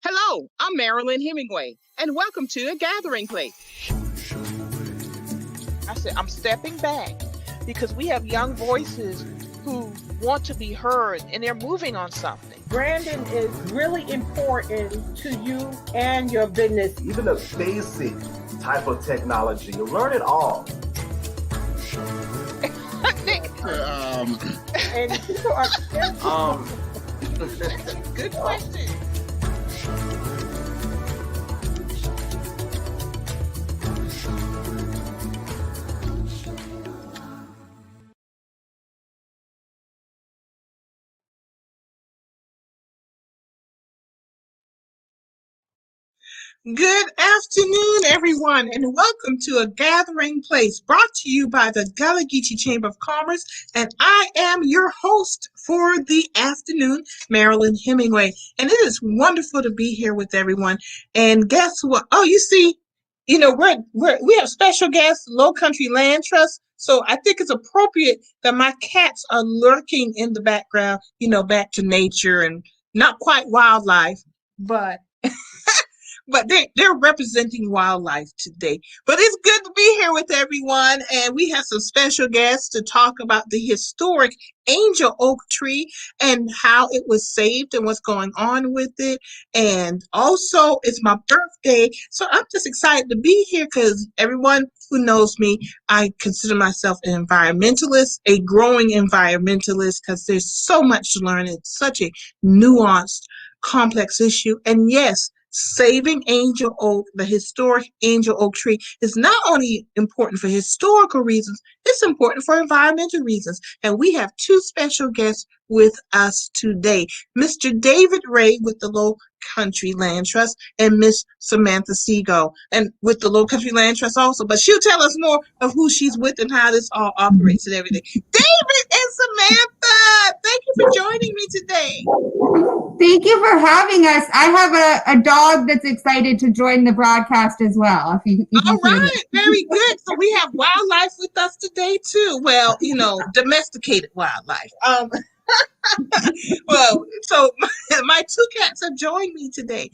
Hello, I'm Marilyn Hemingway, and welcome to A Gathering Place. I said, I'm stepping back because we have young voices who want to be heard and they're moving on something. Branding is really important to you and your business. Even a basic type of technology, you'll learn it all. And people are Good question. Good afternoon, everyone, and welcome to A Gathering Place, brought to you by the Gullah Geechee Chamber of Commerce, and I am your host for the afternoon, Marilyn Hemingway, and it is wonderful to be here with everyone. And guess what? Oh, you see, we have special guests, Lowcountry Land Trust, so I think it's appropriate that my cats are lurking in the background, back to nature and not quite wildlife, but they're representing wildlife today. But it's good to be here with everyone, and we have some special guests to talk about the historic angel oak tree and how it was saved and what's going on with it. And also, it's my birthday, so I'm just excited to be here because everyone who knows me, I consider myself an environmentalist, a growing environmentalist, because there's so much to learn. It's such a nuanced, complex issue. And yes, saving angel oak, the historic angel oak tree, is not only important for historical reasons, it's important for environmental reasons. And we have two special guests with us today, Mr. David Ray with the Lowcountry Land Trust and Miss Samantha Siegel, and with the Lowcountry Land Trust also. But she'll tell us more of who she's with and how this all operates and everything. David and Samantha, thank you for joining me today. Thank you for having us. I have a dog that's excited to join the broadcast as well. All right, very good. So we have wildlife with us today too. Well, domesticated wildlife. So my two cats have joined me today.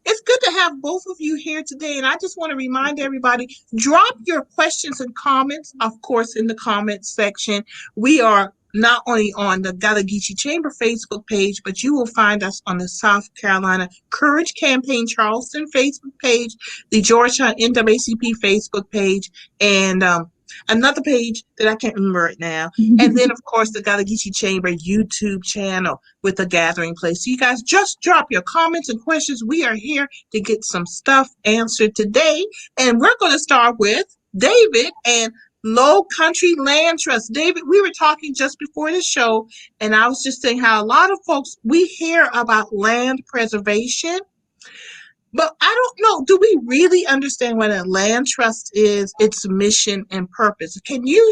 It's good to have both of you here today, and I just want to remind everybody, drop your questions and comments, of course, in the comments section. We are not only on the Gullah Geechee Chamber Facebook page, but you will find us on the South Carolina Courage Campaign Charleston Facebook page, the Georgetown NAACP Facebook page, and another page that I can't remember right now. And then, of course, the Gullah Geechee Chamber YouTube channel with the Gathering Place. So you guys just drop your comments and questions. We are here to get some stuff answered today. And we're going to start with David and Lowcountry Land Trust. David, we were talking just before the show, and I was just saying how a lot of folks, we hear about land preservation, but I don't know, do we really understand what a land trust is, its mission and purpose? Can you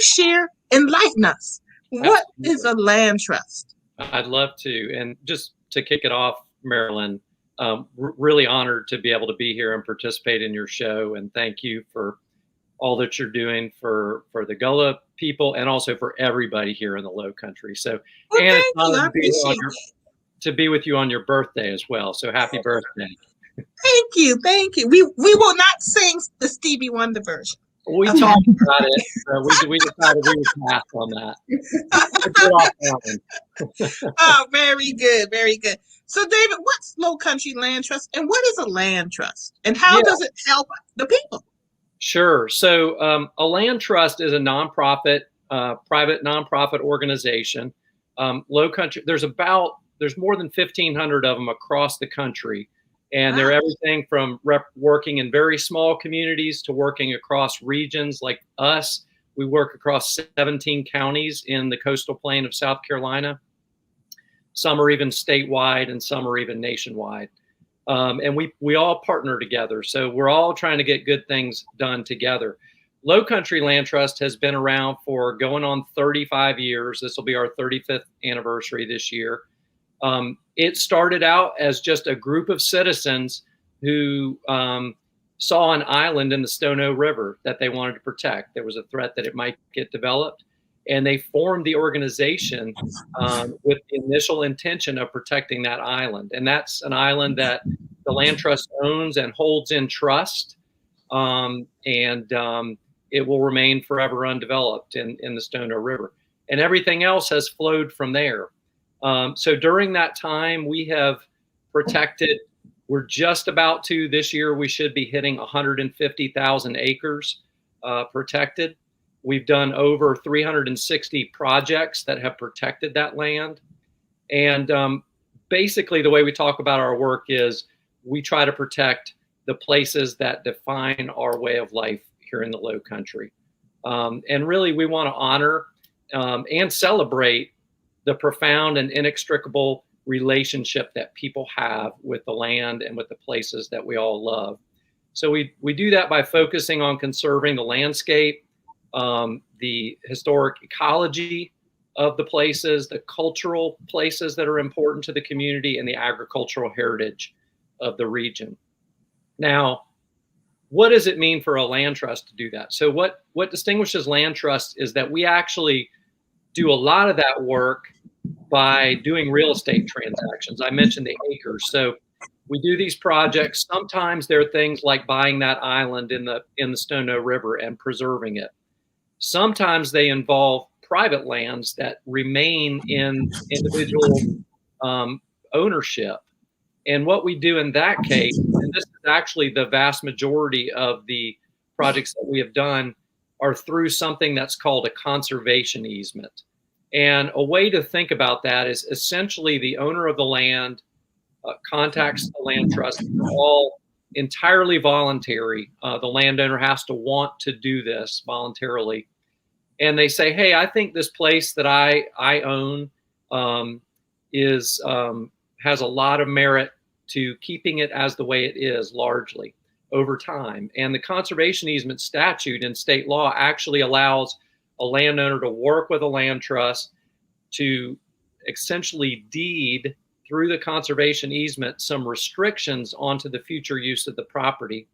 enlighten us? What Absolutely. is a land trust? I'd love to. And just to kick it off, Marilyn, really honored to be able to be here and participate in your show. And thank you for all that you're doing for the Gullah people and also for everybody here in the Lowcountry. So, Well, and thank it's you. I honored appreciate to be with you on your birthday as well. So happy birthday. Thank you. Thank you. We will not sing the Stevie Wonder version. We talked about it. We decided we would pass on that. Oh, very good. Very good. So, David, what's Lowcountry Land Trust and what is a land trust and how does it help the people? Sure. So a land trust is a nonprofit, private nonprofit organization. Lowcountry, there's more than 1,500 of them across the country. And they're everything from working in very small communities to working across regions like us. We work across 17 counties in the coastal plain of South Carolina. Some are even statewide and some are even nationwide. And we all partner together. So we're all trying to get good things done together. Lowcountry Land Trust has been around for going on 35 years. This will be our 35th anniversary this year. It started out as just a group of citizens who saw an island in the Stono River that they wanted to protect. There was a threat that it might get developed. And they formed the organization with the initial intention of protecting that island. And that's an island that the land trust owns and holds in trust, and it will remain forever undeveloped in the Stono River. And everything else has flowed from there. So during that time, we have protected, we're just about to, this year, we should be hitting 150,000 acres protected. We've done over 360 projects that have protected that land. And basically, the way we talk about our work is we try to protect the places that define our way of life here in the Lowcountry. And really, we want to honor and celebrate the profound and inextricable relationship that people have with the land and with the places that we all love. So we do that by focusing on conserving the landscape, the historic ecology of the places, the cultural places that are important to the community, and the agricultural heritage of the region. Now, what does it mean for a land trust to do that? So what distinguishes land trusts is that we actually do a lot of that work by doing real estate transactions. I mentioned the acres. So we do these projects. Sometimes there are things like buying that island in the Stono River and preserving it. Sometimes they involve private lands that remain in individual ownership. And what we do in that case, and this is actually the vast majority of the projects that we have done, are through something that's called a conservation easement. And a way to think about that is essentially the owner of the land contacts the land trust. All entirely voluntary. The landowner has to want to do this voluntarily. And they say, hey, I think this place that I own has a lot of merit to keeping it as the way it is largely over time. And the conservation easement statute in state law actually allows a landowner to work with a land trust to essentially deed through the conservation easement some restrictions onto the future use of the property.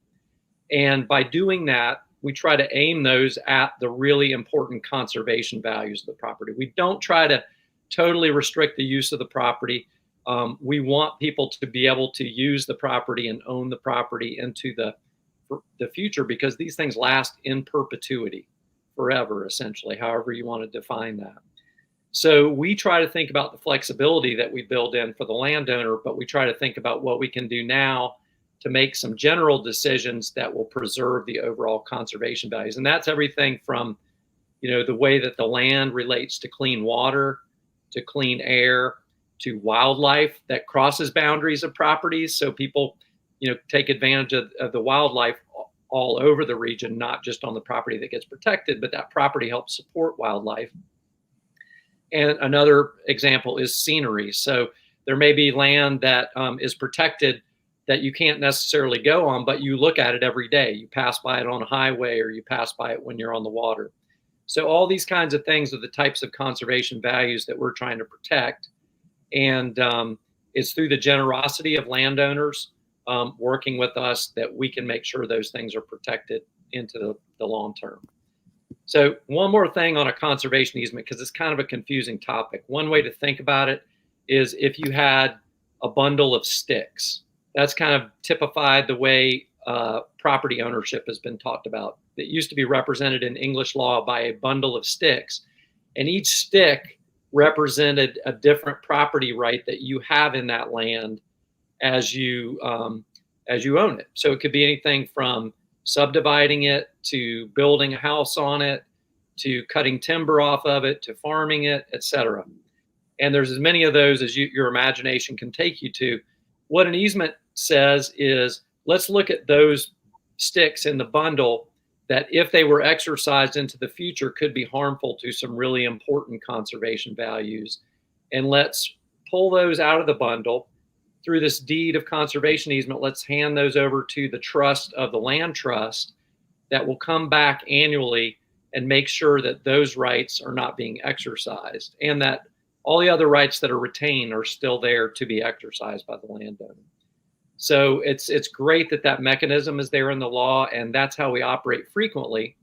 And by doing that, we try to aim those at the really important conservation values of the property. We don't try to totally restrict the use of the property. We want people to be able to use the property and own the property into the future, because these things last in perpetuity, forever, essentially, however you want to define that. So we try to think about the flexibility that we build in for the landowner, but we try to think about what we can do now to make some general decisions that will preserve the overall conservation values. And that's everything from, the way that the land relates to clean water, to clean air, to wildlife that crosses boundaries of properties. So people, take advantage of the wildlife all over the region, not just on the property that gets protected, but that property helps support wildlife. And another example is scenery. So there may be land that is protected that you can't necessarily go on, but you look at it every day. You pass by it on a highway, or you pass by it when you're on the water. So all these kinds of things are the types of conservation values that we're trying to protect. And it's through the generosity of landowners working with us that we can make sure those things are protected into the long term. So one more thing on a conservation easement, because it's kind of a confusing topic. One way to think about it is if you had a bundle of sticks. That's kind of typified the way property ownership has been talked about. It used to be represented in English law by a bundle of sticks, and each stick represented a different property right that you have in that land as you own it. So it could be anything from subdividing it, to building a house on it, to cutting timber off of it, to farming it, etc. And there's as many of those as your imagination can take you to. What an easement says is, let's look at those sticks in the bundle that, if they were exercised into the future, could be harmful to some really important conservation values. And let's pull those out of the bundle. Through this deed of conservation easement, let's hand those over to the trust of the land trust that will come back annually and make sure that those rights are not being exercised, and that all the other rights that are retained are still there to be exercised by the landowner. So it's great that mechanism is there in the law, and that's how we operate frequently,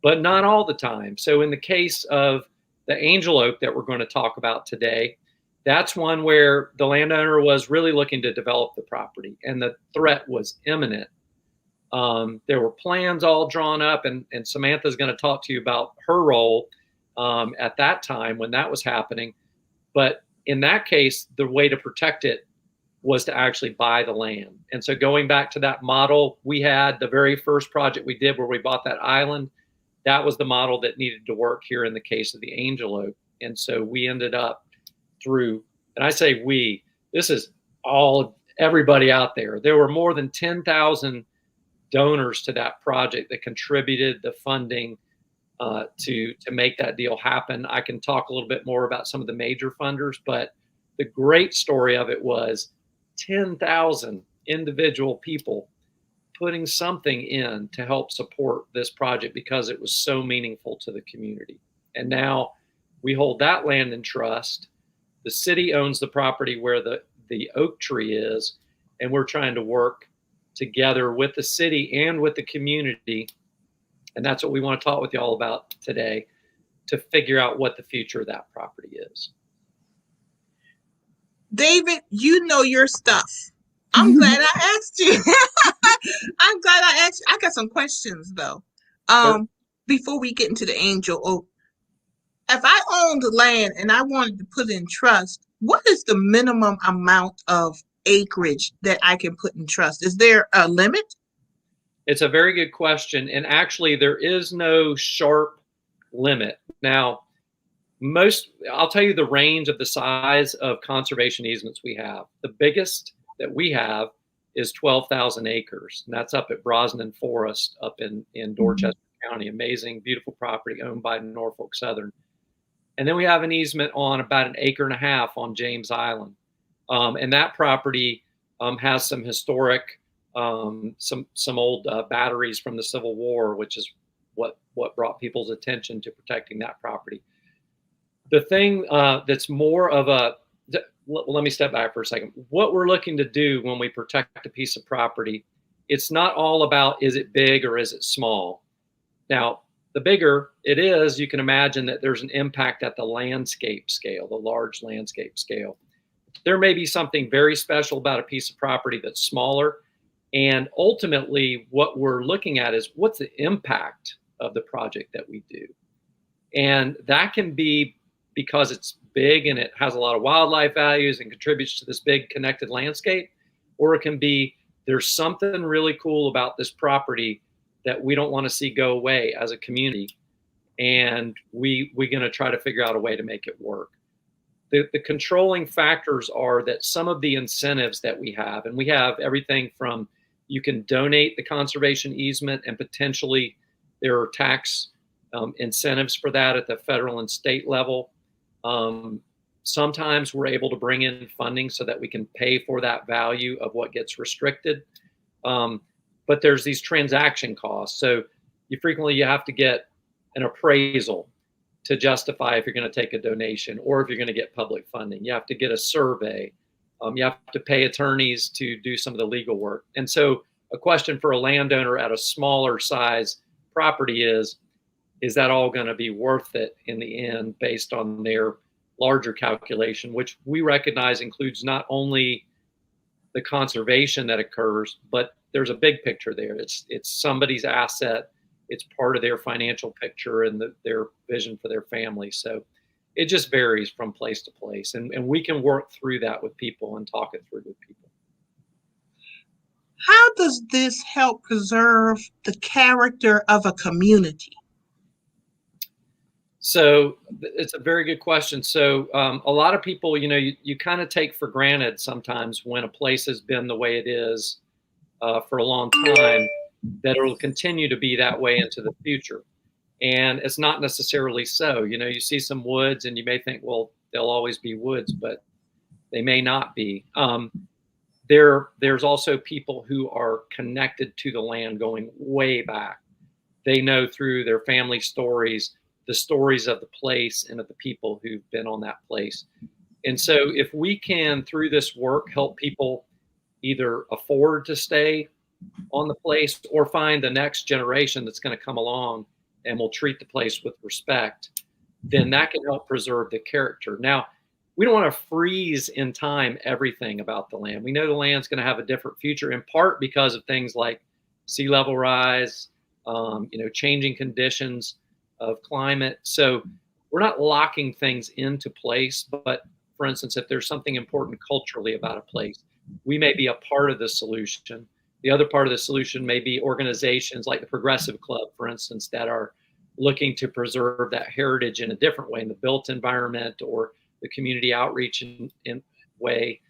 but not all the time. So in the case of the angel oak that we're going to talk about today, That's one where the landowner was really looking to develop the property, and the threat was imminent. There were plans all drawn up, and Samantha's going to talk to you about her role at that time when that was happening. But in that case, the way to protect it was to actually buy the land. And so going back to that model, we had the very first project we did where we bought that island. That was the model that needed to work here in the case of the Angel Oak. And so we ended up through, and I say we, this is everybody out there. There were more than 10,000 donors to that project that contributed the funding to make that deal happen. I can talk a little bit more about some of the major funders, but the great story of it was 10,000 individual people putting something in to help support this project because it was so meaningful to the community. And now we hold that land in trust. The city owns the property where the oak tree is, and we're trying to work together with the city and with the community. And that's what we want to talk with you all about today, to figure out what the future of that property is. David, you know your stuff. I'm glad I asked you. I'm glad I asked you. I got some questions though. Before we get into the Angel Oak, if I owned the land and I wanted to put in trust, what is the minimum amount of acreage that I can put in trust? Is there a limit? It's a very good question. And actually, there is no sharp limit. Now, I'll tell you the range of the size of conservation easements we have. The biggest that we have is 12,000 acres. And that's up at Brosnan Forest up in Dorchester County. Amazing, beautiful property owned by Norfolk Southern. And then we have an easement on about 1.5 acres on James Island. And that property has some historic, some old batteries from the Civil War, which is what brought people's attention to protecting that property. The thing that's more of let me step back for a second. What we're looking to do when we protect a piece of property, it's not all about is it big or is it small. Now, the bigger it is, you can imagine that there's an impact at the landscape scale, the large landscape scale. There may be something very special about a piece of property that's smaller. And ultimately, what we're looking at is what's the impact of the project that we do. And that can be because it's big and it has a lot of wildlife values and contributes to this big connected landscape, or it can be there's something really cool about this property that we don't want to see go away as a community, and we're going to try to figure out a way to make it work. The controlling factors are that some of the incentives that we have, and we have everything from you can donate the conservation easement, and potentially there are tax incentives for that at the federal and state level. Sometimes we're able to bring in funding so that we can pay for that value of what gets restricted. But there's these transaction costs. So you have to get an appraisal to justify if you're going to take a donation or if you're going to get public funding. You have to get a survey. You have to pay attorneys to do some of the legal work. And so a question for a landowner at a smaller size property is that all going to be worth it in the end based on their larger calculation, which we recognize includes not only the conservation that occurs, but there's a big picture there. It's somebody's asset. It's part of their financial picture and their vision for their family. So it just varies from place to place. And we can work through that with people and talk it through with people. How does this help preserve the character of a community? So it's a very good question. So a lot of people, you kind of take for granted sometimes when a place has been the way it is for a long time, that it will continue to be that way into the future. And it's not necessarily so. You see some woods and you may think, well, they'll always be woods, but they may not be. There's also people who are connected to the land going way back. They know through their family stories, the stories of the place and of the people who've been on that place. And so if we can, through this work, help people either afford to stay on the place or find the next generation that's going to come along and will treat the place with respect, then that can help preserve the character. Now, we don't want to freeze in time everything about the land. We know the land's going to have a different future, in part because of things like sea level rise, changing conditions of climate. So we're not locking things into place, but for instance, if there's something important culturally about a place, we may be a part of the solution. The other part of the solution may be organizations like the Progressive Club, for instance, that are looking to preserve that heritage in a different way, in the built environment or the community outreach in way.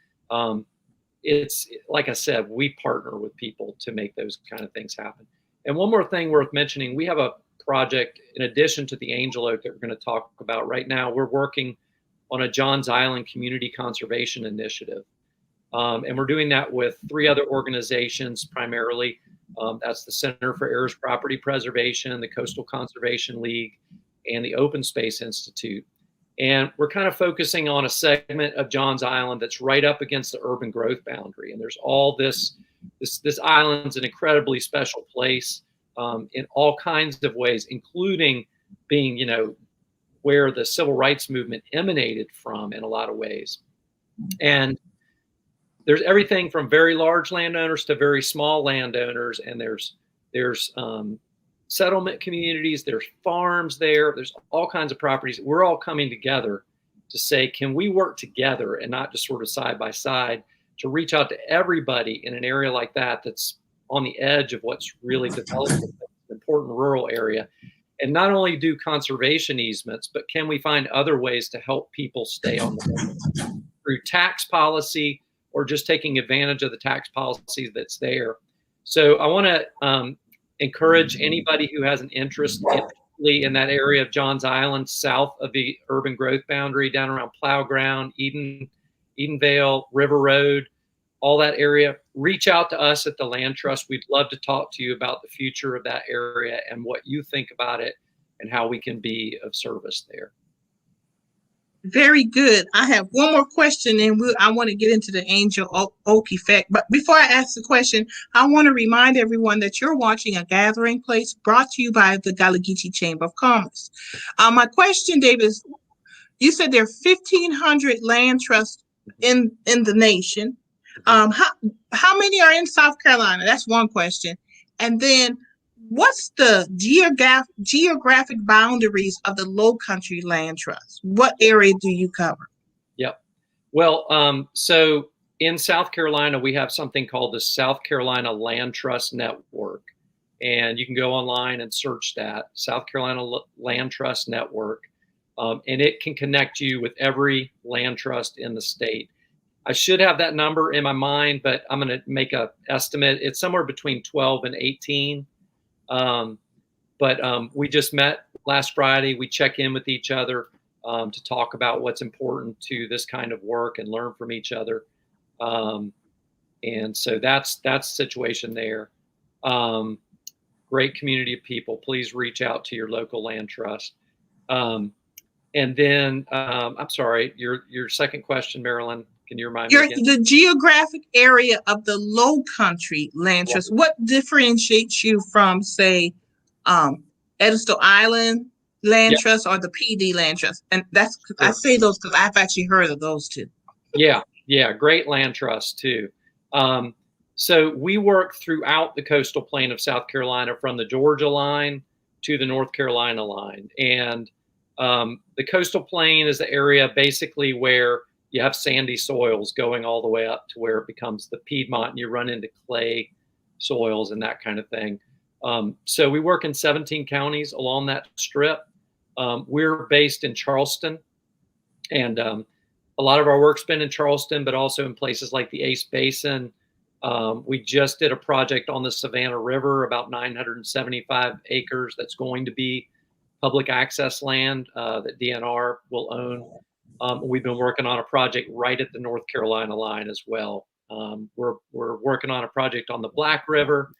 It's like I said, we partner with people to make those kind of things happen. And one more thing worth mentioning, we have a project in addition to the Angel Oak that we're going to talk about right now. We're working on a Johns Island Community Conservation Initiative. And we're doing that with 3 other organizations primarily. That's the Center for Ayers Property Preservation, the Coastal Conservation League, and the Open Space Institute. And we're kind of focusing on a segment of Johns Island that's right up against the urban growth boundary. And there's all this island's an incredibly special place in all kinds of ways, including being, where the civil rights movement emanated from in a lot of ways. And there's everything from very large landowners to very small landowners. And there's settlement communities, there's farms there's all kinds of properties. We're all coming together to say, can we work together and not just sort of side by side to reach out to everybody in an area like that that's on the edge of what's really developing, an important rural area, and not only do conservation easements, but can we find other ways to help people stay on the land through tax policy or just taking advantage of the tax policy that's there. So I want to encourage anybody who has an interest in that area of Johns Island, south of the urban growth boundary, down around Plow Ground, Edenvale, River Road, all that area, reach out to us at the Land Trust. We'd love to talk to you about the future of that area and what you think about it and how we can be of service there. Very good. I have one more question, and I want to get into the Angel Oak effect. But before I ask the question, I want to remind everyone that you're watching A Gathering Place brought to you by the Gullah Geechee Chamber of Commerce. My question, David, is you said there are 1,500 land trusts in the nation. How many are in South Carolina? That's one question. And then what's the geographic boundaries of the Lowcountry Land Trust? What area do you cover? Yep. Well, so in South Carolina, we have something called the South Carolina Land Trust Network. And you can go online and search that, South Carolina Land Trust Network. And it can connect you with every land trust in the state. I should have that number in my mind, but I'm going to make an estimate. It's somewhere between 12 and 18. But we just met last Friday. We check in with each other to talk about what's important to this kind of work and learn from each other. And so that's the situation there. Great community of people. Please reach out to your local land trust. And then I'm sorry, your second question, Marilyn. Can you remind me again? The geographic area of the Lowcountry Land Trust. What differentiates you from, say, Edisto Island Land Trust or the PD Land Trust? And that's I say those because I've actually heard of those two. Yeah, great land trusts too. So we work throughout the coastal plain of South Carolina from the Georgia line to the North Carolina line, and the coastal plain is the area basically where you have sandy soils going all the way up to where it becomes the Piedmont and you run into clay soils and that kind of thing. So we work in 17 counties along that strip. We're based in Charleston, and a lot of our work's been in Charleston, but also in places like the Ace Basin. We just did a project on the Savannah River, about 975 acres. That's going to be public access land that DNR will own. We've been working on a project right at the North Carolina line as well. We're working on a project on the Black River.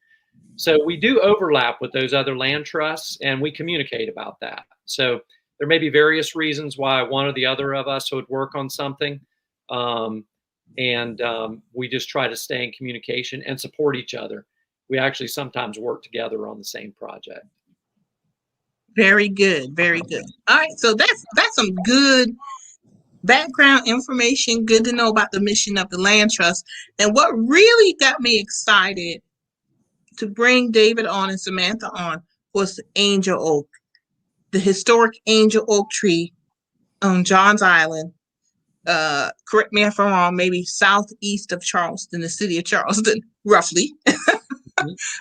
So we do overlap with those other land trusts, and we communicate about that. So there may be various reasons why one or the other of us would work on something. We just try to stay in communication and support each other. We actually sometimes work together on the same project. Very good. Very good. All right. So that's some good background information, good to know about the mission of the land trust. And what really got me excited to bring David on and Samantha on was the angel oak, the historic angel oak tree on Johns Island. Correct me if I'm wrong, maybe southeast of Charleston, the city of Charleston, roughly.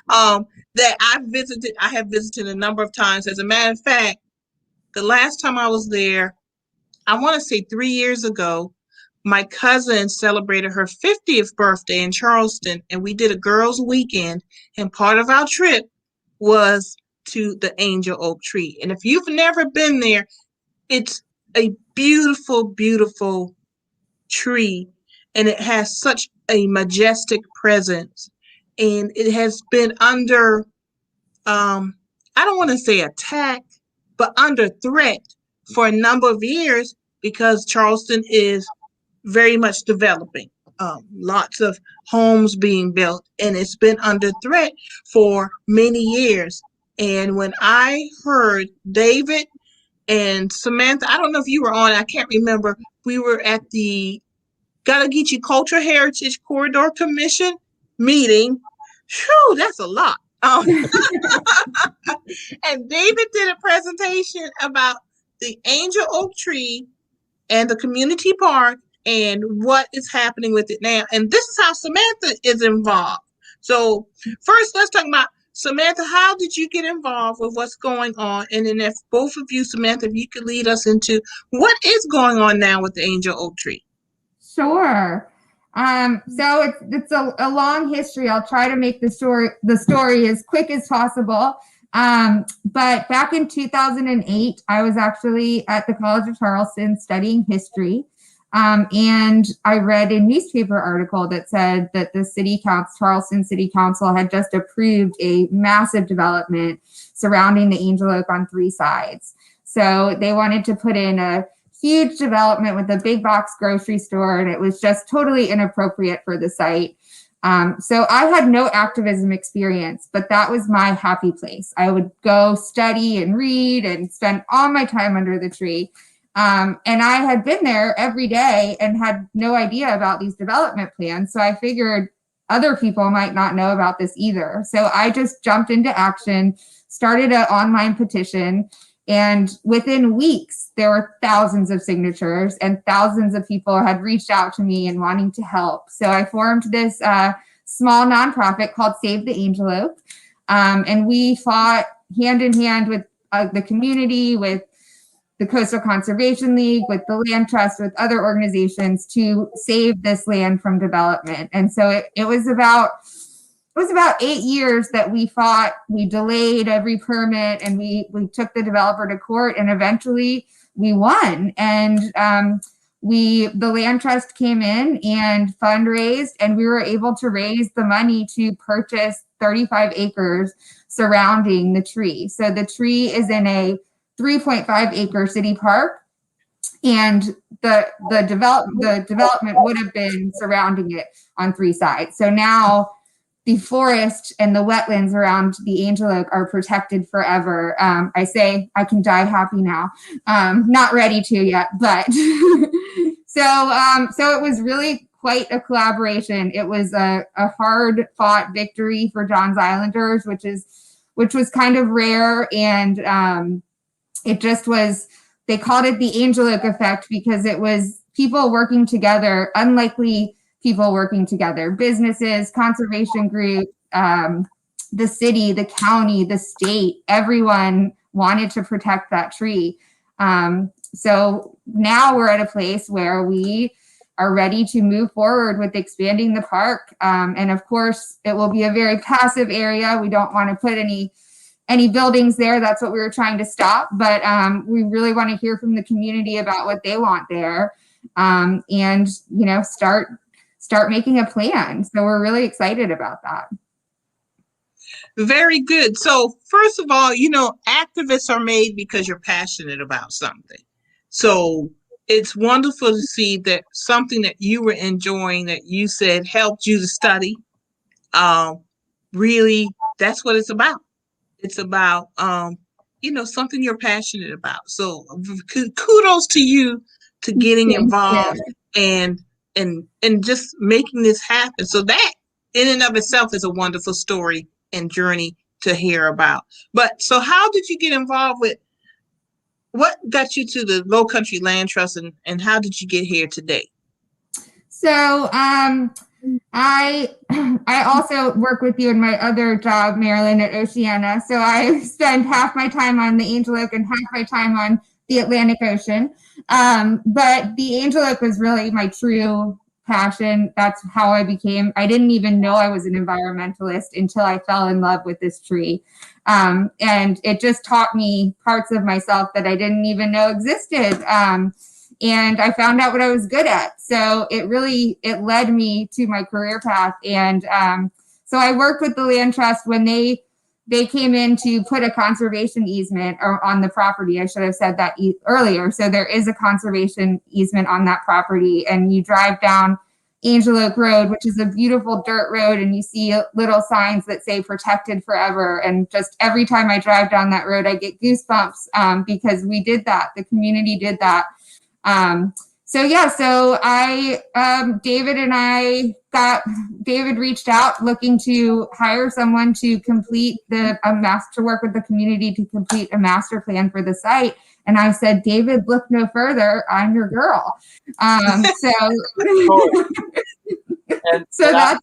That I have visited a number of times. As a matter of fact, the last time I was there, I want to say 3 years ago, my cousin celebrated her 50th birthday in Charleston, and we did a girls' weekend. And part of our trip was to the Angel Oak Tree. And if you've never been there, it's a beautiful, beautiful tree, and it has such a majestic presence. And it has been under, I don't want to say attack, but under threat for a number of years because Charleston is very much developing. Lots of homes being built, and it's been under threat for many years. And when I heard David and Samantha, I don't know if you were on, I can't remember, we were at the Gallagher Cultural Heritage Corridor Commission meeting. Whew, that's a lot. And David did a presentation about the Angel Oak Tree and the community park and what is happening with it now. And this is how Samantha is involved. So first, let's talk about Samantha. How did you get involved with what's going on? And then if both of you, Samantha, if you could lead us into what is going on now with the Angel Oak Tree. Sure. So it's a long history. I'll try to make the story as quick as possible. But back in 2008, I was actually at the College of Charleston studying history. And I read a newspaper article that said that the Charleston City Council had just approved a massive development surrounding the Angel Oak on 3 sides. So they wanted to put in a huge development with a big box grocery store, and it was just totally inappropriate for the site. So I had no activism experience, but that was my happy place. I would go study and read and spend all my time under the tree. And I had been there every day and had no idea about these development plans. So I figured other people might not know about this either. So I just jumped into action, started an online petition, and within weeks, there were thousands of signatures and thousands of people had reached out to me and wanting to help. So I formed this small nonprofit called Save the Angel Oak. And we fought hand in hand with the community, with the Coastal Conservation League, with the Land Trust, with other organizations to save this land from development. And so it was about 8 years that we fought. We delayed every permit, and we took the developer to court, and eventually we won. And the Land Trust came in and fundraised, and we were able to raise the money to purchase 35 acres surrounding the tree. So the tree is in a 3.5 acre city park, and the development would have been surrounding it on 3 sides. So now the forest and the wetlands around the Angel Oak are protected forever. I say I can die happy now. Not ready to yet, but so it was really quite a collaboration. It was a hard fought victory for Johns Islanders, which was kind of rare, and it just was. They called it the Angel Oak effect because it was people working together, unlikely people working together, businesses, conservation groups, the city, the county, the state, everyone wanted to protect that tree. So now we're at a place where we are ready to move forward with expanding the park. And of course, it will be a very passive area. We don't want to put any buildings there. That's what we were trying to stop. But we really want to hear from the community about what they want there, and start making a plan. So we're really excited about that. Very good. So first of all, activists are made because you're passionate about something. So it's wonderful to see that something that you were enjoying, that you said helped you to study. Really, that's what it's about. It's about, something you're passionate about. So kudos to you to getting Thank involved you. and just making this happen. So that in and of itself is a wonderful story and journey to hear about. But so how did you get involved with what got you to the Lowcountry Land Trust and how did you get here today? So I also work with you in my other job, Marilyn, at Oceana. So I spend half my time on the Angel Oak and half my time on the Atlantic Ocean. But the Angel Oak was really my true passion. That's how I didn't even know I was an environmentalist until I fell in love with this tree. And it just taught me parts of myself that I didn't even know existed. And I found out what I was good at. So it led me to my career path. And so I worked with the Land Trust when they came in to put a conservation easement on the property. I should have said that earlier. So there is a conservation easement on that property, and you drive down Angel Oak Road, which is a beautiful dirt road, and you see little signs that say protected forever. And just every time I drive down that road, I get goosebumps because we did that. The community did that. David reached out looking to hire someone to complete to work with the community to complete a master plan for the site. And I said, David, look no further. I'm your girl. So that's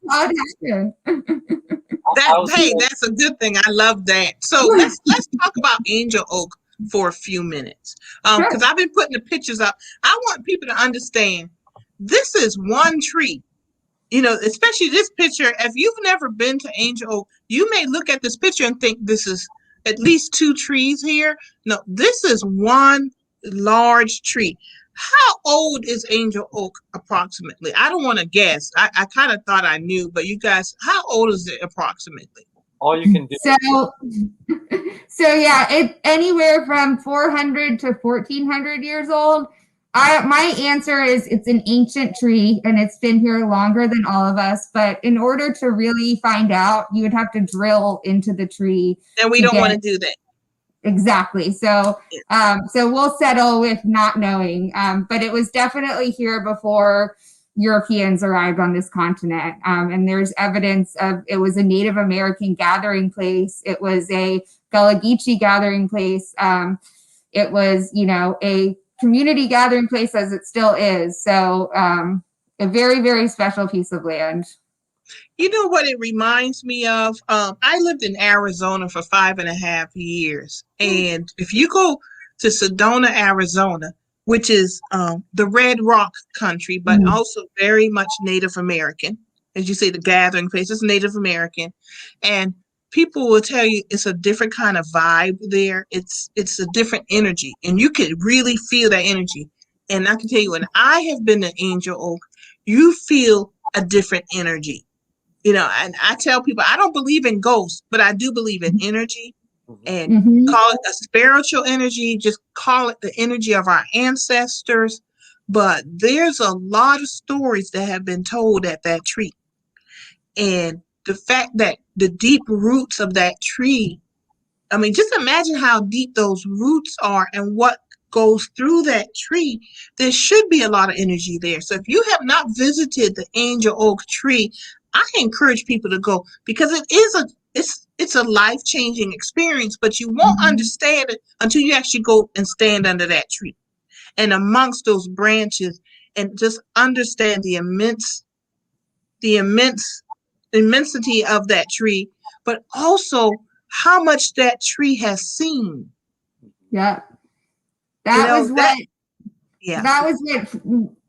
how it happened. That's a good thing. I love that. So let's talk about Angel Oak for a few minutes. Because I've been putting the pictures up. I want people to understand this is one tree. You know, especially this picture. If you've never been to Angel Oak, you may look at this picture and think this is at least two trees here. No, this is one large tree. How old is Angel Oak approximately? I don't want to guess. I kind of thought I knew, but you guys, how old is it approximately? All you can do. So yeah, it's anywhere from 400 to 1400 years old. My answer is it's an ancient tree and it's been here longer than all of us. But in order to really find out, you would have to drill into the tree. And we don't want to do that. Exactly. So, so we'll settle with not knowing. But it was definitely here before Europeans arrived on this continent. And there's evidence of it was a Native American gathering place. It was a Gullah Geechee gathering place. It was, a community gathering place as it still is. So a very, very special piece of land. You know what it reminds me of? I lived in Arizona for 5.5 years. And if you go to Sedona, Arizona, which is the Red Rock country, but also very much Native American. As you say, the gathering place is Native American. And people will tell you it's a different kind of vibe there. It's a different energy. And you can really feel that energy. And I can tell you, when I have been to Angel Oak, you feel a different energy. And I tell people, I don't believe in ghosts, but I do believe in energy. And call it a spiritual energy, just call it the energy of our ancestors. But there's a lot of stories that have been told at that tree. And the fact that the deep roots of that tree, I mean, just imagine how deep those roots are and what goes through that tree. There should be a lot of energy there. So if you have not visited the Angel Oak tree, I encourage people to go, because it's a life-changing experience, but you won't understand it until you actually go and stand under that tree and amongst those branches and just understand the immensity of that tree, but also how much that tree has seen. Yeah. That was what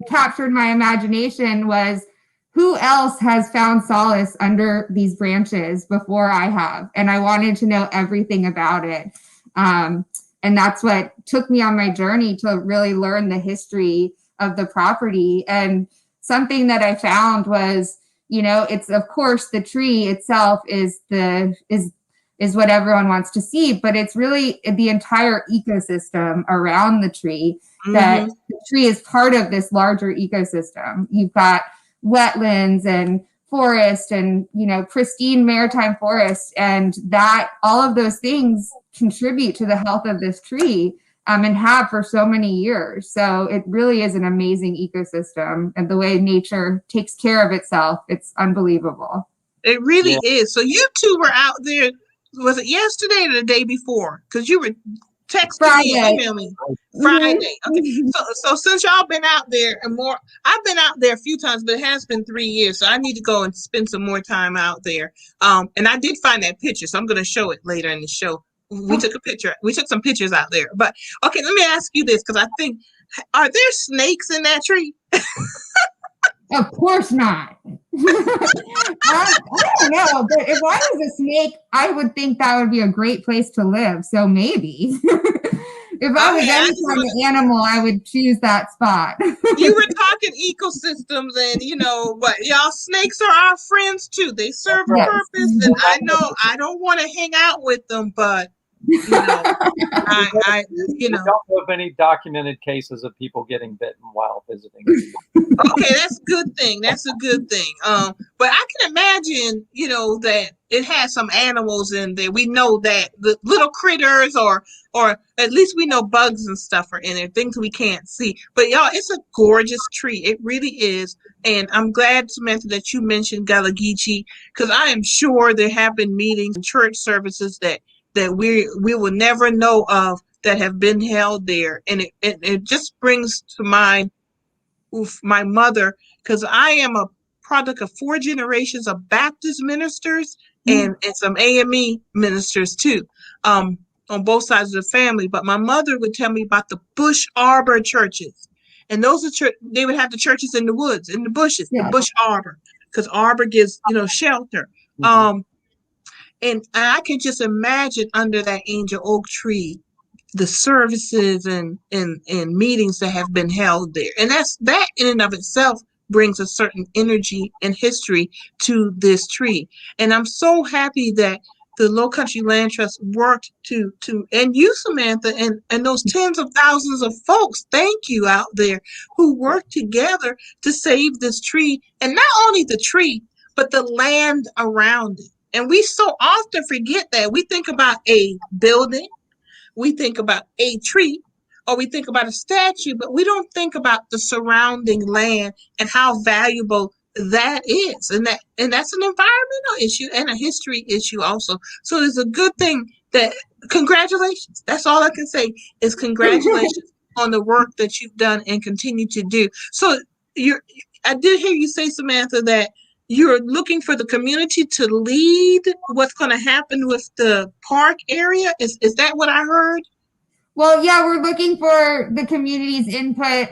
captured my imagination was, who else has found solace under these branches before I have? And I wanted to know everything about it. And that's what took me on my journey to really learn the history of the property. And something that I found was, it's of course the tree itself is what everyone wants to see, but it's really the entire ecosystem around the tree. That the tree is part of this larger ecosystem. You've got wetlands and forest and pristine maritime forest, and that all of those things contribute to the health of this tree. and have for so many years. So it really is an amazing ecosystem, and the way nature takes care of itself, it's unbelievable. It really is. So you two were out there, was it yesterday or the day before? Because you were texting me and emailing me. Friday. Okay. So since y'all been out there and more, I've been out there a few times, but it has been 3 years. So I need to go and spend some more time out there. And I did find that picture, so I'm going to show it later in the show. We took a picture. We took some pictures out there. But okay, let me ask you this, because I think, are there snakes in that tree? Of course not. I don't know, but if I was a snake, I would think that would be a great place to live. So maybe. If I was any kind of animal, I would choose that spot. You were talking ecosystems, and you know what? Y'all snakes are our friends too. They serve a purpose, and I know I don't want to hang out with them, but you know, I don't know of any documented cases of people getting bitten while visiting. Okay, that's a good thing. That's a good thing. But I can imagine, you know, that it has some animals in there. We know that the little critters, or at least we know bugs and stuff are in there, things we can't see. But y'all, it's a gorgeous tree. It really is. And I'm glad, Samantha, that you mentioned Gullah Geechee, because I am sure there have been meetings and church services that we will never know of that have been held there. And it just brings to mind my mother, because I am a product of 4 generations of Baptist ministers and some AME ministers too, on both sides of the family. But my mother would tell me about the Bush Arbor churches. And those are they would have the churches in the woods, in the bushes, the Bush Arbor, because arbor gives, you know, shelter. And I can just imagine under that angel oak tree, the services and meetings that have been held there. And that in and of itself brings a certain energy and history to this tree. And I'm so happy that the Lowcountry Land Trust worked to and you, Samantha, and those tens of thousands of folks, thank you, out there, who worked together to save this tree. And not only the tree, but the land around it. And we so often forget that. We think about a building, we think about a tree, or we think about a statue, but we don't think about the surrounding land and how valuable that is. And that's an environmental issue and a history issue also. So it's a good thing that, congratulations. That's all I can say is congratulations on the work that you've done and continue to do. So I did hear you say, Samantha, that you're looking for the community to lead what's going to happen with the park area. Is that what I heard? Well, yeah, we're looking for the community's input.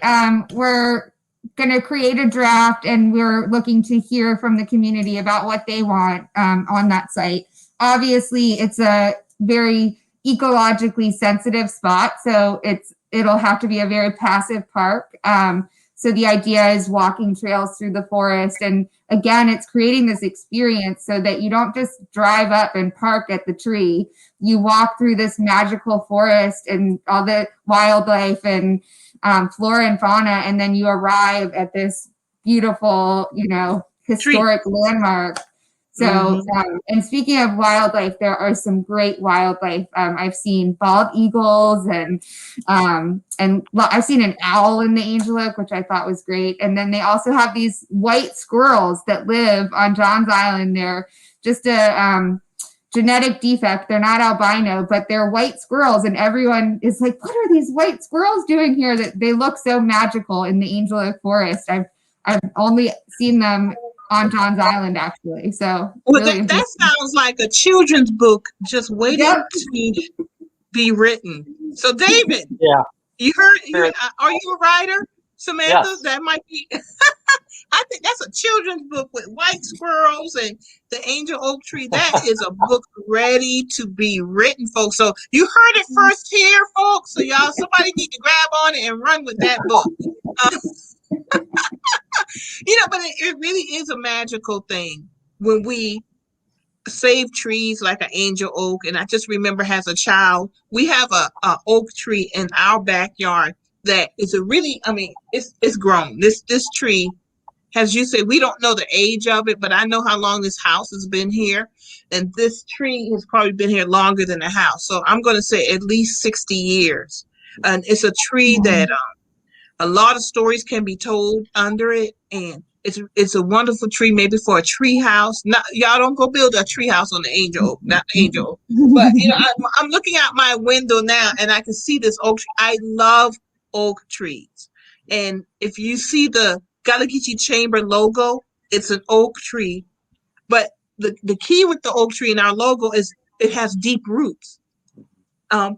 We're going to create a draft, and we're looking to hear from the community about what they want on that site. Obviously, it's a very ecologically sensitive spot, so it'll have to be a very passive park. So the idea is walking trails through the forest. And again, it's creating this experience so that you don't just drive up and park at the tree. You walk through this magical forest and all the wildlife and flora and fauna, and then you arrive at this beautiful, you know, historic landmark. So, and speaking of wildlife, there are some great wildlife. I've seen bald eagles and I've seen an owl in the Angel Oak, which I thought was great. And then they also have these white squirrels that live on Johns Island. They're just a genetic defect. They're not albino, but they're white squirrels. And everyone is like, what are these white squirrels doing here? That they look so magical in the Angel Oak Forest. I've only seen them on Johns Island, actually. So really that sounds like a children's book just waiting to be written. So David, you heard, are you a writer, Samantha? Yes. That might be I think that's a children's book with white squirrels and the angel oak tree. That is a book ready to be written, folks. So you heard it first here, folks. So y'all, somebody need to grab on it and run with that book. You know, but it really is a magical thing when we save trees like an angel oak. And I just remember as a child, we have a oak tree in our backyard that is a really, I mean, it's grown. This tree, as you say, we don't know the age of it, but I know how long this house has been here. And this tree has probably been here longer than the house. So I'm going to say at least 60 years. And it's a tree that a lot of stories can be told under it, and it's a wonderful tree, maybe for a tree house. Not y'all don't go build a tree house on the angel oak, not the angel oak. But I'm looking out my window now, and I can see this oak tree. I love oak trees, and if you see the Gullah Geechee Chamber logo, it's an oak tree. But the key with the oak tree in our logo is it has deep roots.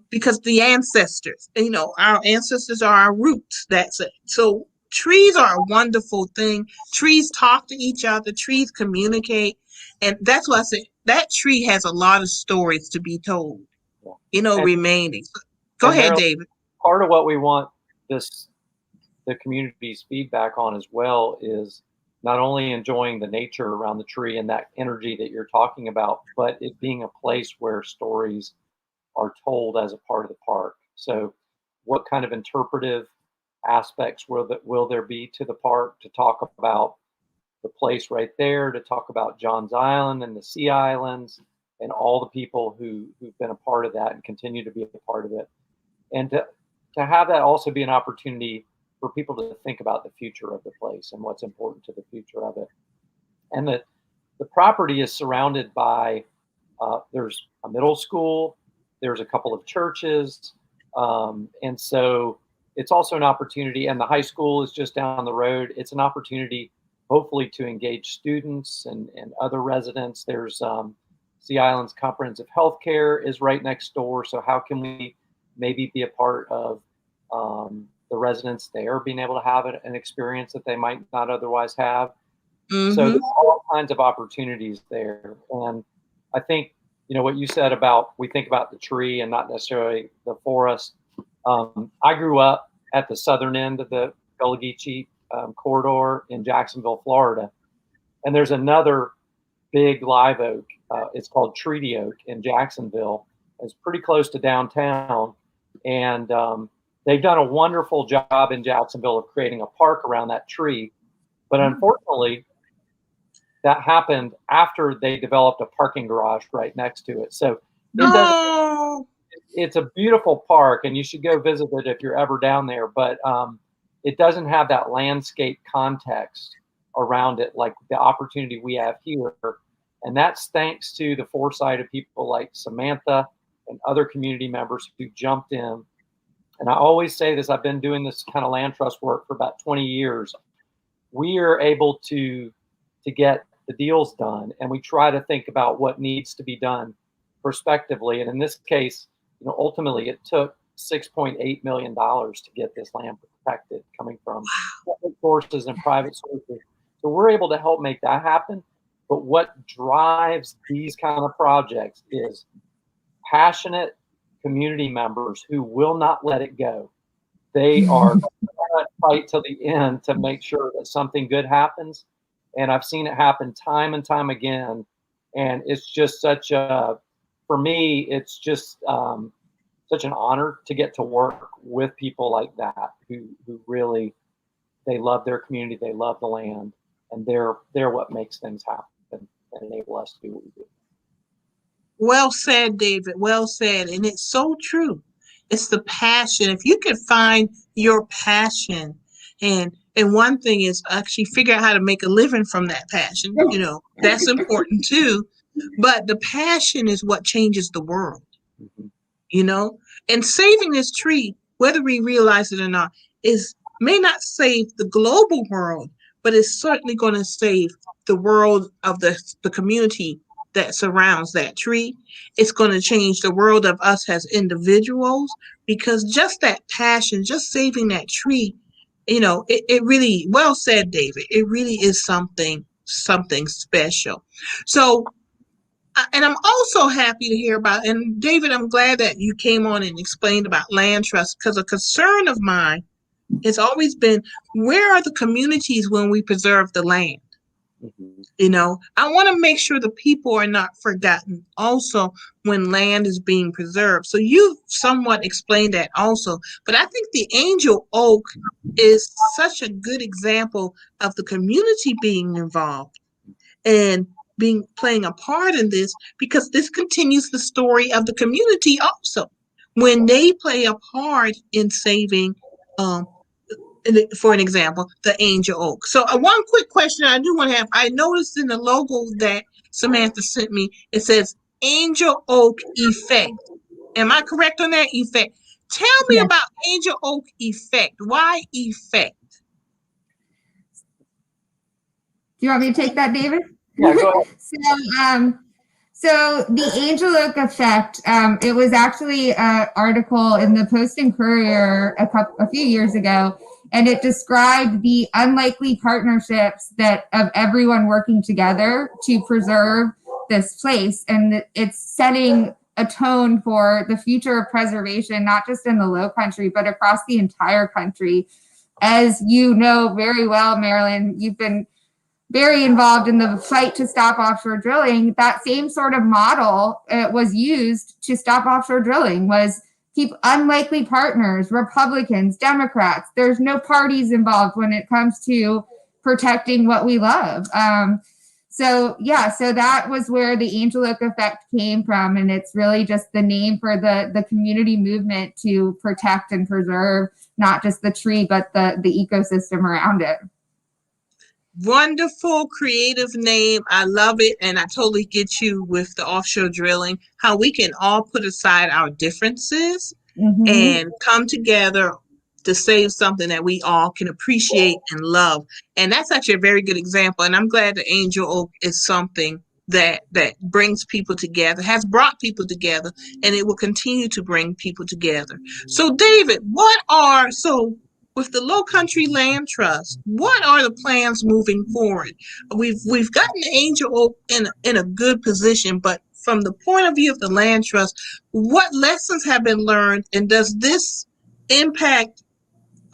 Because the ancestors, our ancestors are our roots. That's it. So trees are a wonderful thing. Trees talk to each other. Trees communicate, and that's why I say that tree has a lot of stories to be told. And, remaining. Go ahead, David. Part of what we want the community's feedback on as well is not only enjoying the nature around the tree and that energy that you're talking about, but it being a place where stories are told as a part of the park. So what kind of interpretive aspects will there be to the park to talk about the place right there, to talk about John's Island and the Sea Islands and all the people who've been a part of that and continue to be a part of it. And to have that also be an opportunity for people to think about the future of the place and what's important to the future of it. And the property is surrounded by, there's a middle school, there's a couple of churches, and so it's also an opportunity, and the high school is just down the road. It's an opportunity, hopefully, to engage students and other residents. There's Sea Island's Comprehensive Healthcare is right next door, so how can we maybe be a part of the residents there being able to have an experience that they might not otherwise have? Mm-hmm. So there's all kinds of opportunities there, and I think, what you said about we think about the tree and not necessarily the forest. I grew up at the southern end of the Gullah Geechee corridor in Jacksonville, Florida. And there's another big live oak. It's called Treaty Oak in Jacksonville. It's pretty close to downtown. And they've done a wonderful job in Jacksonville of creating a park around that tree. But unfortunately, that happened after they developed a parking garage right next to it. So it's a beautiful park, and you should go visit it if you're ever down there. But it doesn't have that landscape context around it like the opportunity we have here. And that's thanks to the foresight of people like Samantha and other community members who jumped in. And I always say this, I've been doing this kind of land trust work for about 20 years. We are able to get the deals done, and we try to think about what needs to be done prospectively. And in this case, ultimately it took $6.8 million to get this land protected, coming from public sources and private sources. So we're able to help make that happen. But what drives these kind of projects is passionate community members who will not let it go. They are going to fight till the end to make sure that something good happens. And I've seen it happen time and time again. And it's just for me, it's just such an honor to get to work with people like that who really, they love their community, they love the land, and they're what makes things happen and enable us to do what we do. Well said, David. Well said. And it's so true. It's the passion. If you can find your passion, and one thing is actually figure out how to make a living from that passion, that's important too. But the passion is what changes the world, and saving this tree, whether we realize it or not, may not save the global world, but it's certainly going to save the world of the community that surrounds that tree. It's going to change the world of us as individuals, because just that passion, just saving that tree, it really, well said, David, it really is something special. So, and I'm also happy to hear about, and David, I'm glad that you came on and explained about land trust, because a concern of mine has always been, where are the communities when we preserve the land? I want to make sure the people are not forgotten also when land is being preserved. So you somewhat explained that also, but I think the angel oak is such a good example of the community being involved and playing a part in this, because this continues the story of the community also. when they play a part in saving, um, for an example, the angel oak. So, one quick question I do want to have. I noticed in the logo that Samantha sent me, it says angel oak effect. Am I correct on that? Effect. Tell me Yes. about angel oak effect. Why effect? Do you want me to take that, David? Yeah, go ahead. So the Angel Oak effect, it was actually an article in the Post and Courier a few years ago, and it described the unlikely partnerships that of everyone working together to preserve this place, and it's setting a tone for the future of preservation, not just in the Lowcountry, but across the entire country. As you know very well, Marilyn, you've been very involved in the fight to stop offshore drilling. That same sort of model was used to stop offshore drilling, was keep unlikely partners, Republicans, Democrats. There's no parties involved when it comes to protecting what we love. So that was where the Angel Oak effect came from. And it's really just the name for the community movement to protect and preserve not just the tree, but the ecosystem around it. Wonderful creative name. I love it. And I totally get you with the offshore drilling, how we can all put aside our differences and come together to save something that we all can appreciate and love. And that's actually a very good example. And I'm glad the angel oak is something that brings people together, has brought people together, and it will continue to bring people together. So David, with the Lowcountry Land Trust, what are the plans moving forward? We've gotten the angel oak in a good position, but from the point of view of the land trust, what lessons have been learned, and does this impact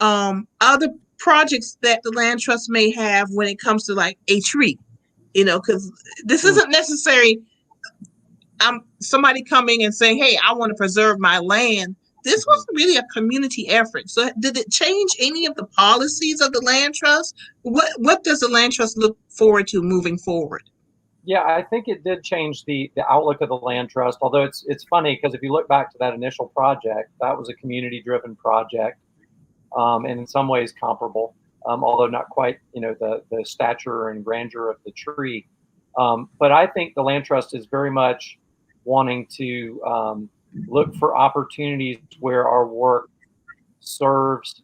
other projects that the land trust may have when it comes to like a tree? Because this isn't necessary. Somebody coming and saying, "Hey, I want to preserve my land." This was really a community effort. So, did it change any of the policies of the land trust? What does the land trust look forward to moving forward? Yeah, I think it did change the outlook of the land trust. Although it's funny because if you look back to that initial project, that was a community-driven project, and in some ways comparable, although not quite, the stature and grandeur of the tree. But I think the land trust is very much wanting to look for opportunities where our work serves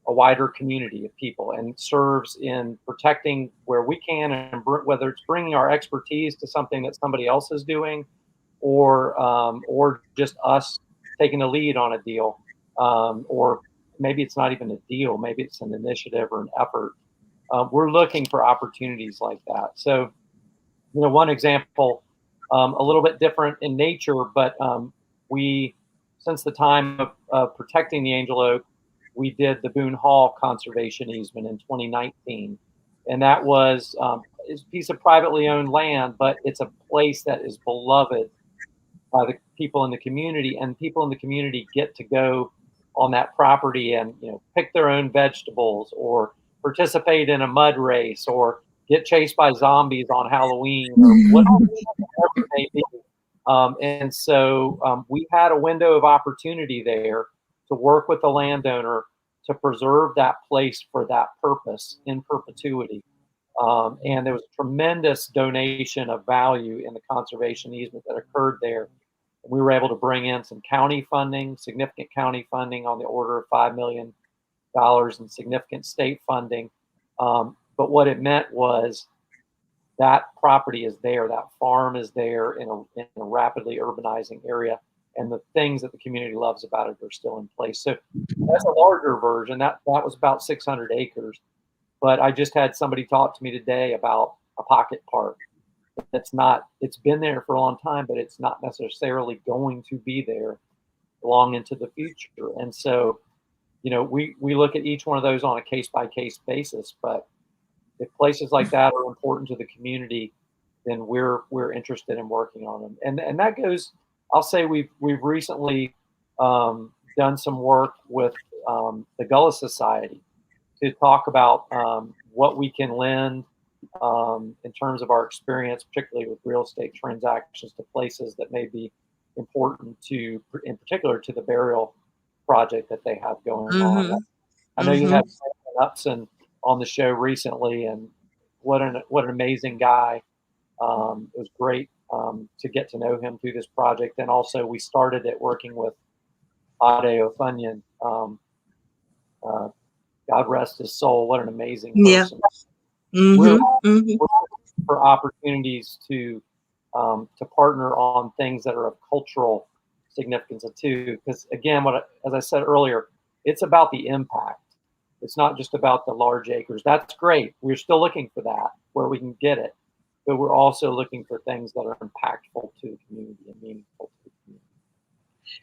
a wider community of people and serves in protecting where we can, and whether it's bringing our expertise to something that somebody else is doing, or just us taking the lead on a deal, or maybe it's not even a deal, maybe it's an initiative or an effort. We're looking for opportunities like that. So, one example, a little bit different in nature, but we, since the time of protecting the Angel Oak, we did the Boone Hall conservation easement in 2019. And that was it's a piece of privately owned land, but it's a place that is beloved by the people in the community, and people in the community get to go on that property and pick their own vegetables, or participate in a mud race, or get chased by zombies on Halloween, or whatever it may be. And so we had a window of opportunity there to work with the landowner to preserve that place for that purpose in perpetuity. And there was a tremendous donation of value in the conservation easement that occurred there. We were able to bring in some county funding, significant county funding on the order of $5 million, and significant state funding. But what it meant was that property is there, that farm is there in a rapidly urbanizing area, and the things that the community loves about it are still in place. So that's a larger version. That was about 600 acres. But I just had somebody talk to me today about a pocket park. It's been there for a long time, but it's not necessarily going to be there long into the future. And so, we look at each one of those on a case by case basis, but if places like that are important to the community, then we're interested in working on them. And that goes, I'll say we've recently done some work with the Gullah Society to talk about what we can lend in terms of our experience, particularly with real estate transactions, to places that may be important to, in particular, to the burial project that they have going Mm-hmm. on. I know you had Upson on the show recently, and what an amazing guy. It was great to get to know him through this project, and also we started it working with Ade Ofunyan. God rest his soul. What an amazing person. We're looking for opportunities to partner on things that are of cultural significance too. Because again, as I said earlier, it's about the impact. It's not just about the large acres. That's great. We're still looking for that where we can get it, but we're also looking for things that are impactful to the community and meaningful to the community.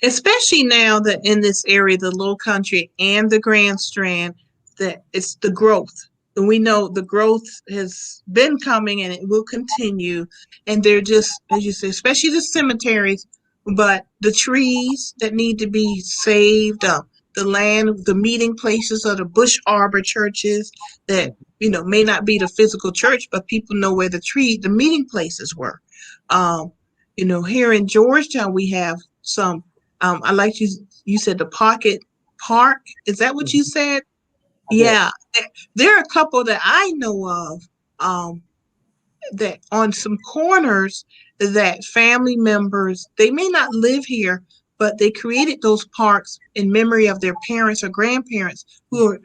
Especially now that in this area, the Lowcountry and the Grand Strand, that it's the growth. And we know the growth has been coming and it will continue. And they're just, as you say, especially the cemeteries, but the trees that need to be saved, the land, the meeting places of the Bush Arbor churches that, may not be the physical church, but people know where the meeting places were. Here in Georgetown, we have some, I like you said the Pocket Park. Is that what you said? Yeah. There are a couple that I know of that on some corners that family members, they may not live here, but they created those parks in memory of their parents or grandparents who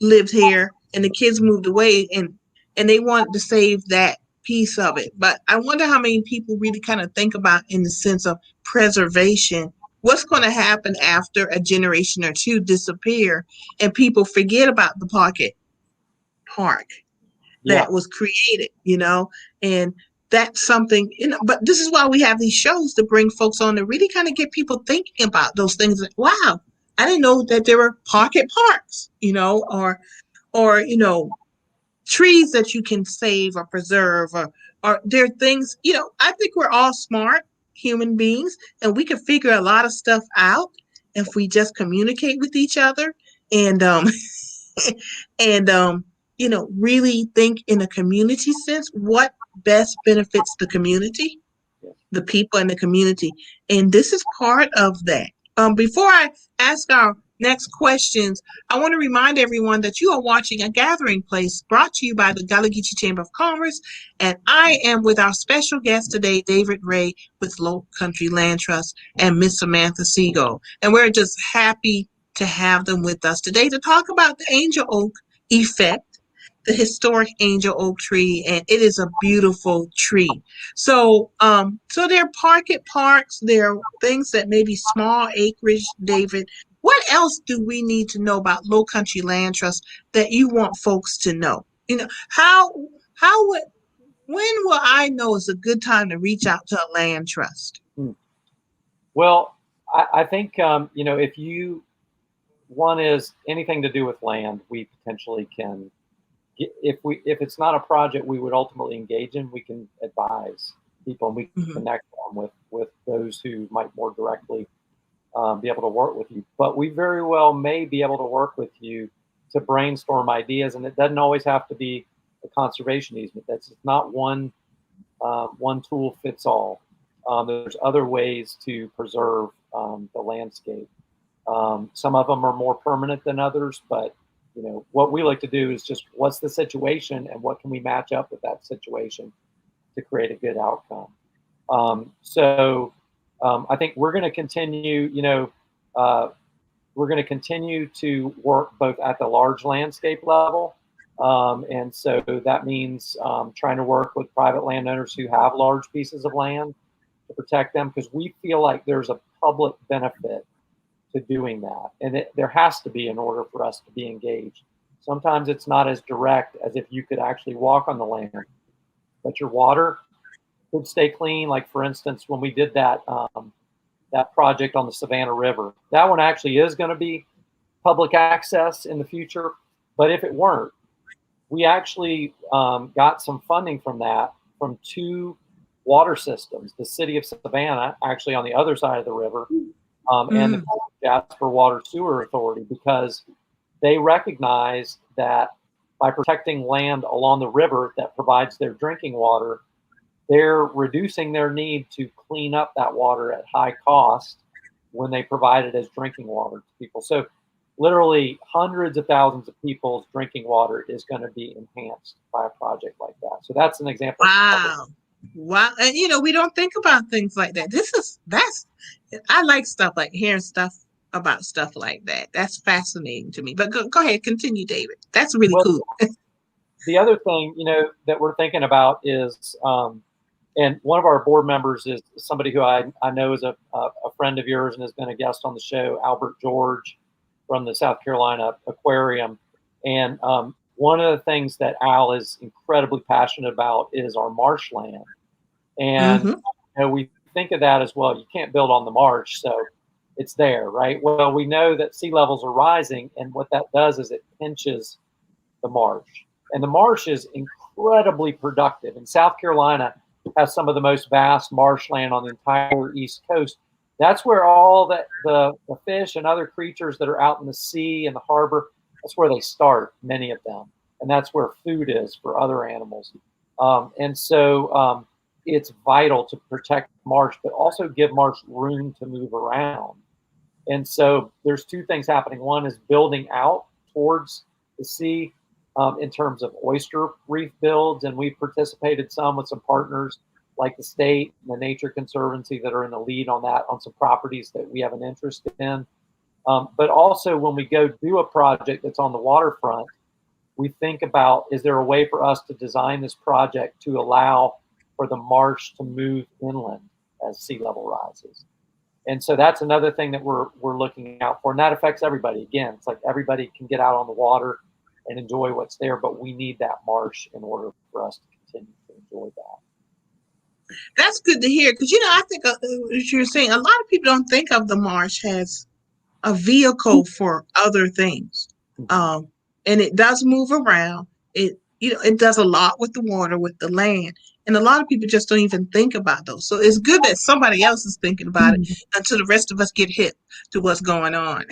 lived here, and the kids moved away, and they wanted to save that piece of it. But I wonder how many people really kind of think about in the sense of preservation. What's going to happen after a generation or two disappear and people forget about the Pocket Park that was created, and that's something, but this is why we have these shows to bring folks on to really kind of get people thinking about those things. Like, wow, I didn't know that there were pocket parks, or trees that you can save or preserve, or there are things, I think we're all smart human beings and we can figure a lot of stuff out if we just communicate with each other and and really think in a community sense what best benefits the community, the people in the community. And this is part of that. Before I ask our next questions, I want to remind everyone that you are watching A Gathering Place brought to you by the Gullah Geechee Chamber of Commerce. And I am with our special guest today, David Ray with Lowcountry Land Trust and Miss Samantha Siegel. And we're just happy to have them with us today to talk about the angel oak effect, the historic angel oak tree, and it is a beautiful tree. So there are pocket parks, there are things that may be small acreage, David. What else do we need to know about Lowcountry Land Trust that you want folks to know? When will I know is a good time to reach out to a land trust? Well, I think, if one is anything to do with land, we potentially can, if it's not a project we would ultimately engage in, we can advise people and we can connect them with those who might more directly be able to work with you. But we very well may be able to work with you to brainstorm ideas, and it doesn't always have to be a conservation easement. That's not one tool fits all. There's other ways to preserve the landscape. Some of them are more permanent than others, but what we like to do is just what's the situation and what can we match up with that situation to create a good outcome. I think we're going to continue, we're going to continue to work both at the large landscape level. And so that means trying to work with private landowners who have large pieces of land to protect them, because we feel like there's a public benefit to doing that. And there has to be in order for us to be engaged. Sometimes it's not as direct as if you could actually walk on the land, but your water could stay clean. Like, for instance, when we did that project on the Savannah River, that one actually is going to be public access in the future. But if it weren't, we actually got some funding from that from two water systems, the city of Savannah, actually on the other side of the river, and the Jasper Water Sewer Authority, because they recognize that by protecting land along the river that provides their drinking water, they're reducing their need to clean up that water at high cost when they provide it as drinking water to people. So literally hundreds of thousands of people's drinking water is going to be enhanced by a project like that. So that's an example. Wow. Wow. And we don't think about things like that. I like stuff like hearing stuff about stuff like that. That's fascinating to me. But go ahead, continue, David. That's really cool. The other thing, that we're thinking about is, and one of our board members is somebody who I know is a friend of yours and has been a guest on the show, Albert George from the South Carolina Aquarium. And one of the things that Al is incredibly passionate about is our marshland. And we think of that as, well, you can't build on the marsh, so it's there, right? Well, we know that sea levels are rising, and what that does is it pinches the marsh. And the marsh is incredibly productive. And South Carolina has some of the most vast marshland on the entire East Coast. That's where all the fish and other creatures that are out in the sea and the harbor, that's where they start, many of them. And that's where food is for other animals. And so it's vital to protect marsh, but also give marsh room to move around. And so there's two things happening. One is building out towards the sea in terms of oyster reef builds. And we've participated some with some partners like the state and the Nature Conservancy that are in the lead on that, on some properties that we have an interest in. But also when we go do a project that's on the waterfront, we think about, is there a way for us to design this project to allow for the marsh to move inland as sea level rises? And so that's another thing that we're looking out for. And that affects everybody. Again, it's like everybody can get out on the water and enjoy what's there, but we need that marsh in order for us to continue to enjoy that. That's good to hear, because I think as you're saying, a lot of people don't think of the marsh as a vehicle for other things, and it does move around. It does a lot with the water, with the land, and a lot of people just don't even think about those. So it's good that somebody else is thinking about it until the rest of us get hit to what's going on.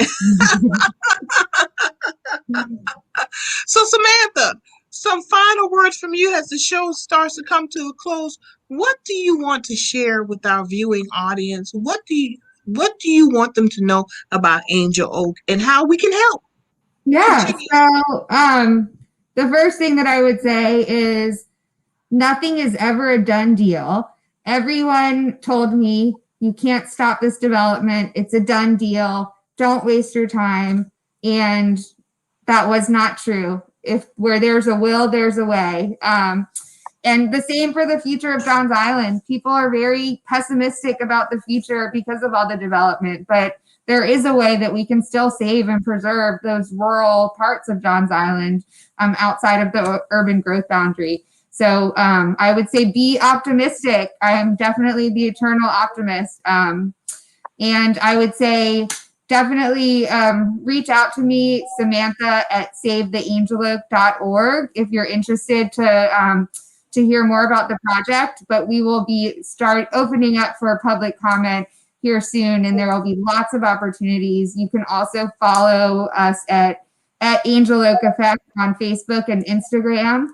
So Samantha, some final words from you as the show starts to come to a close. What do you want to share with our viewing audience? What do you want them to know about Angel Oak and how we can help? Yeah. So the first thing that I would say is nothing is ever a done deal. Everyone told me you can't stop this development. It's a done deal. Don't waste your time. And that was not true. If where there's a will, there's a way. And the same for the future of Johns Island. People are very pessimistic about the future because of all the development, but there is a way that we can still save and preserve those rural parts of Johns Island outside of the urban growth boundary. So I would say be optimistic. I am definitely the eternal optimist. And I would say definitely reach out to me, Samantha at savetheangeloak.org, if you're interested to hear more about the project. But we will start opening up for public comment here soon, and there will be lots of opportunities. You can also follow us at Angel Oak Effect on Facebook and Instagram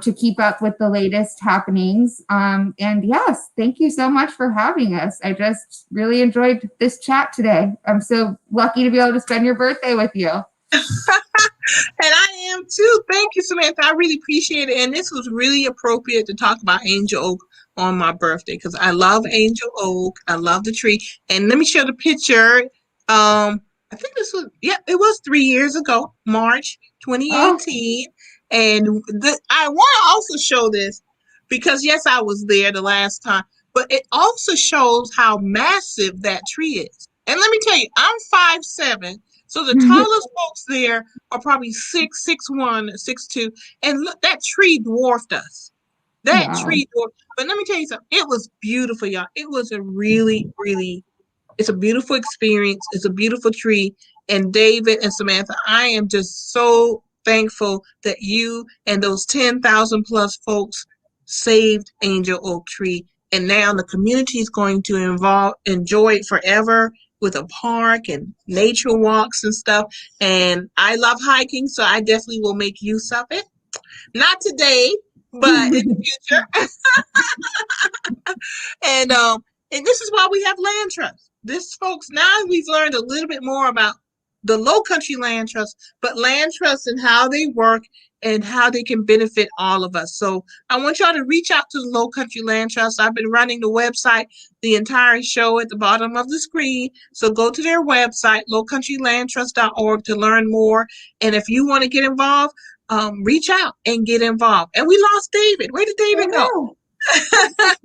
to keep up with the latest happenings. And yes, thank you so much for having us. I just really enjoyed this chat today. I'm so lucky to be able to spend your birthday with you. And I am too. Thank you, Samantha. I really appreciate it. And this was really appropriate to talk about Angel Oak on my birthday, because I love Angel Oak. I love the tree. And let me show the picture. I think it was 3 years ago, March 2018. Oh. And I want to also show this because, yes, I was there the last time, but it also shows how massive that tree is. And let me tell you, I'm 5'7", so the tallest folks there are probably 6'1", 6'2", and look, that tree dwarfed us. That tree dwarfed. But let me tell you something. It was beautiful, y'all. It was a really, really, it's a beautiful experience. It's a beautiful tree. And David and Samantha, I am just so thankful that you and those 10,000 plus folks saved Angel Oak Tree. And now the community is going to enjoy it forever with a park and nature walks and stuff. And I love hiking, so I definitely will make use of it. Not today, but in the future. And this is why we have land trusts. This, folks, now we've learned a little bit more about the Lowcountry land trust, but land trusts and how they work and how they can benefit all of us. So I want y'all to reach out to the Lowcountry Land Trust. I've been running the website, the entire show at the bottom of the screen. So go to their website, lowcountrylandtrust.org, to learn more. And if you want to get involved, reach out and get involved. And we lost David. Where did David go? But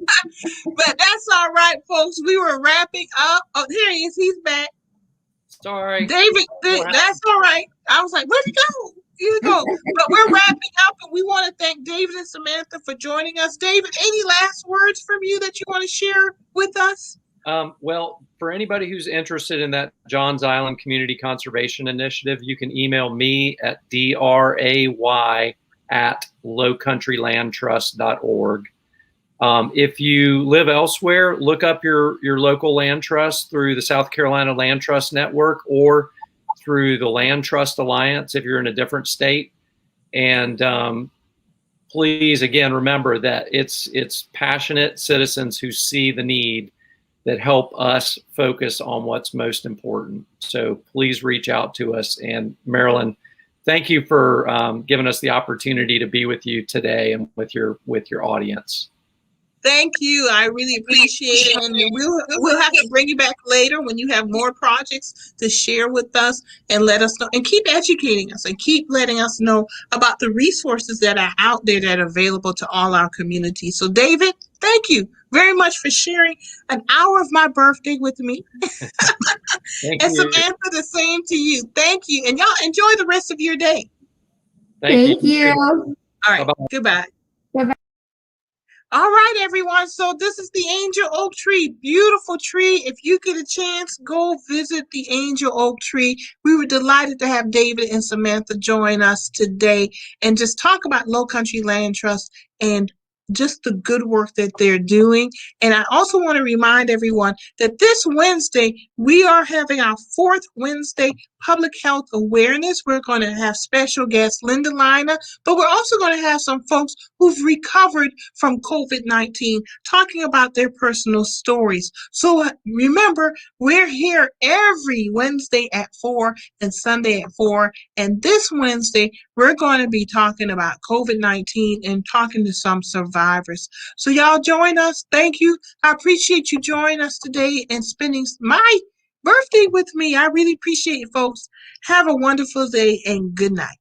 that's all right, folks. We were wrapping up. Oh, here he is. He's back. Sorry. David, that's all right. I was like, where'd he go? Here we go. But we're wrapping up, and we want to thank David and Samantha for joining us. David, any last words from you that you want to share with us? Well, for anybody who's interested in that Johns Island Community Conservation Initiative, you can email me at dray@lowcountrylandtrust.org. If you live elsewhere, look up your local land trust through the South Carolina Land Trust Network or through the Land Trust Alliance if you're in a different state. And please, again, remember that it's passionate citizens who see the need that help us focus on what's most important. So please reach out to us. And Marilyn, thank you for giving us the opportunity to be with you today and with your audience. Thank you. I really appreciate it. And we'll have to bring you back later when you have more projects to share with us, and let us know, and keep educating us and keep letting us know about the resources that are out there that are available to all our communities. So David, thank you very much for sharing an hour of my birthday with me. Thank and you. Samantha, the same to you. Thank you. And y'all enjoy the rest of your day. Thank you. All right. Bye-bye. Goodbye. Bye-bye. All right, everyone. So this is the Angel Oak Tree. Beautiful tree. If you get a chance, go visit the Angel Oak Tree. We were delighted to have David and Samantha join us today and just talk about Lowcountry Land Trust and just the good work that they're doing. And I also want to remind everyone that this Wednesday, we are having our 4th Wednesday Public Health Awareness. We're going to have special guest Linda Lina, but we're also going to have some folks who've recovered from COVID-19 talking about their personal stories. So remember, we're here every Wednesday at 4 and Sunday at 4. And this Wednesday, we're going to be talking about COVID-19 and talking to some survivors. So y'all join us. Thank you. I appreciate you joining us today and spending my birthday with me. I really appreciate it, folks. Have a wonderful day and good night.